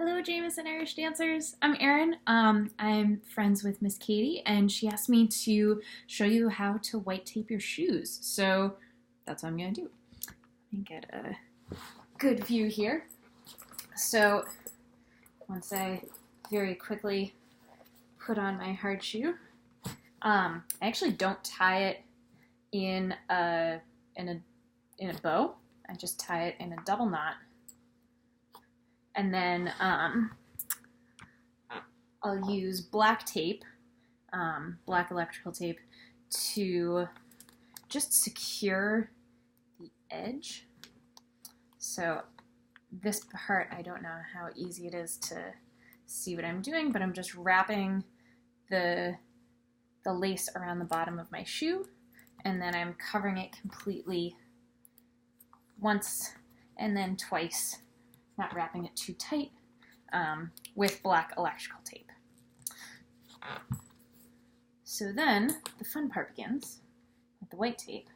Hello, Jameson Irish dancers. I'm Erin. I'm friends with Miss Katie, and she asked me to show you how to white tape your shoes. So that's what I'm gonna do. Let me get a good view here. So once I very quickly put on my hard shoe, I actually don't tie it in a bow. I just tie it in a double knot. And then I'll use black tape, black electrical tape, to just secure the edge. So this part, I don't know how easy it is to see what I'm doing, but I'm just wrapping the lace around the bottom of my shoe, and then I'm covering it completely once and then twice, not wrapping it too tight, with black electrical tape. So then the fun part begins with the white tape.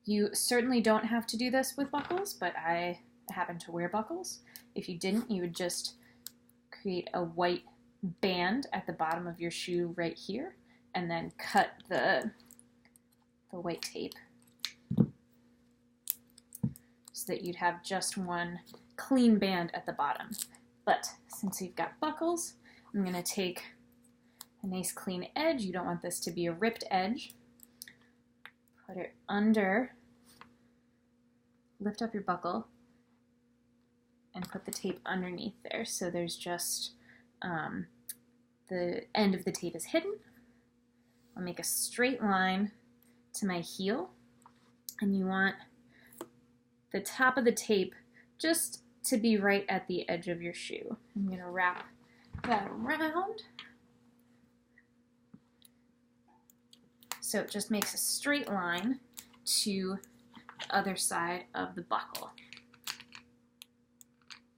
You certainly don't have to do this with buckles, but I happen to wear buckles. If you didn't, you would just create a white band at the bottom of your shoe right here, and then cut the white tape so that you'd have just one clean band at the bottom. But since you've got buckles, I'm going to take a nice clean edge. You don't want this to be a ripped edge. Put it under, lift up your buckle, and put the tape underneath there. So there's just the end of the tape is hidden. I'll make a straight line to my heel, and you want the top of the tape just to be right at the edge of your shoe. I'm going to wrap that around. So it just makes a straight line to the other side of the buckle.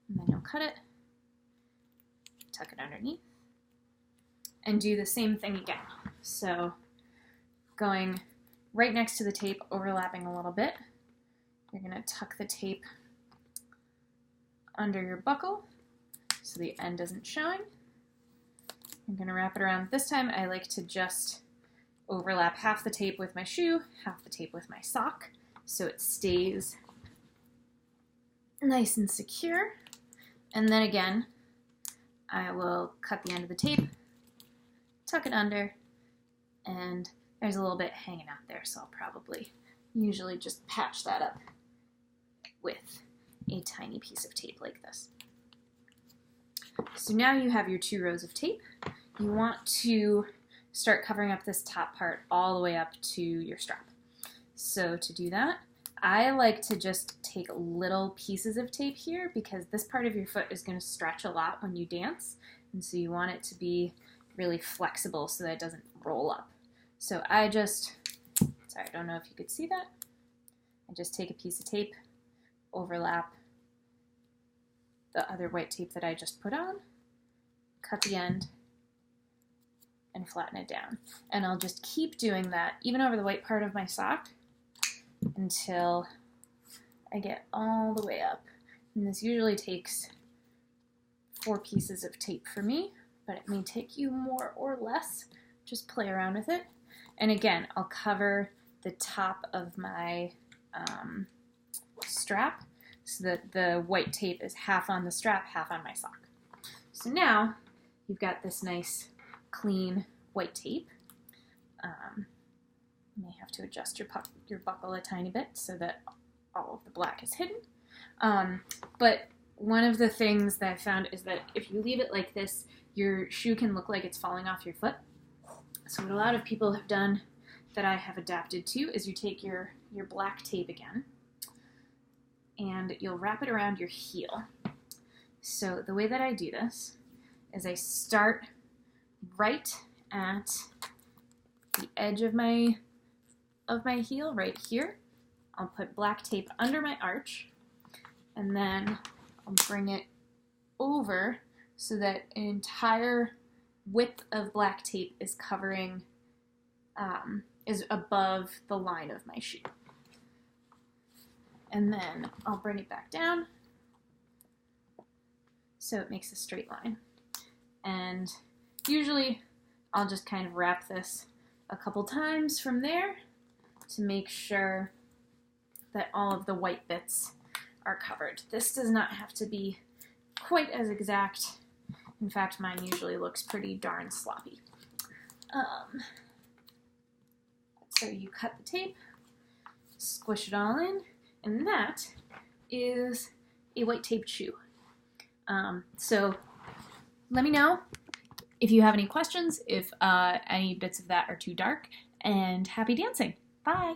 And then you'll cut it, tuck it underneath, and do the same thing again. So going right next to the tape, overlapping a little bit, you're going to tuck the tape under your buckle so the end isn't showing. I'm going to wrap it around. This time I like to just overlap half the tape with my shoe, half the tape with my sock, so it stays nice and secure. And then again, I will cut the end of the tape, tuck it under, and there's a little bit hanging out there, so I'll probably usually just patch that up with a tiny piece of tape like this. So now you have your 2 rows of tape. You want to start covering up this top part all the way up to your strap. So to do that, I like to just take little pieces of tape here because this part of your foot is going to stretch a lot when you dance, and so you want it to be really flexible so that it doesn't roll up. So I just, sorry, I don't know if you could see that. I just take a piece of tape, overlap the other white tape that I just put on, cut the end, and flatten it down. And I'll just keep doing that even over the white part of my sock until I get all the way up. And this usually takes 4 pieces of tape for me, but it may take you more or less. Just play around with it. And again, I'll cover the top of my strap so that the white tape is half on the strap, half on my sock. So now you've got this nice clean white tape. You may have to adjust your buckle a tiny bit so that all of the black is hidden. But one of the things that I found is that if you leave it like this, your shoe can look like it's falling off your foot. So what a lot of people have done that I have adapted to is you take your black tape again, and you'll wrap it around your heel. So the way that I do this is I start right at the edge of my heel, right here. I'll put black tape under my arch, and then I'll bring it over so that an entire width of black tape is covering, is above the line of my shoe. and then I'll bring it back down so it makes a straight line. And usually I'll just kind of wrap this a couple times from there to make sure that all of the white bits are covered. This does not have to be quite as exact. In fact, mine usually looks pretty darn sloppy. So you cut the tape, squish it all in, and that is a white tape shoe. So let me know if you have any questions, if any bits of that are too dark, and happy dancing. Bye!